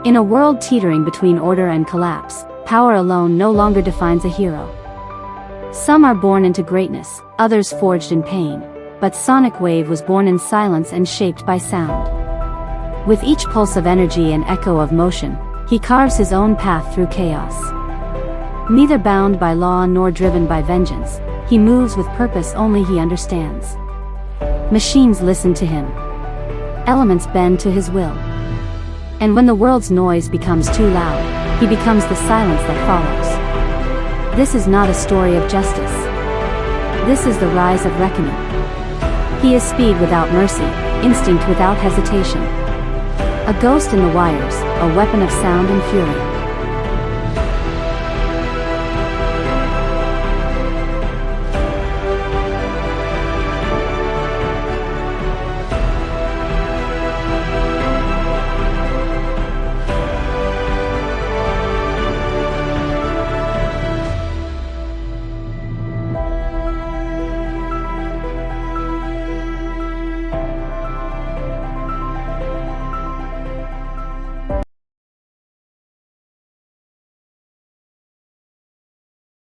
In a world teetering between order and collapse, power alone no longer defines a hero. Some are born into greatness, others forged in pain, but Sonic Wave was born in silence and shaped by sound. With each pulse of energy and echo of motion, he carves his own path through chaos. Neither bound by law nor driven by vengeance, he moves with purpose only he understands. Machines listen to him. Elements bend to his will. And when the world's noise becomes too loud, he becomes the silence that follows. This is not a story of justice. This is the rise of reckoning. He is speed without mercy, instinct without hesitation. A ghost in the wires, a weapon of sound and fury.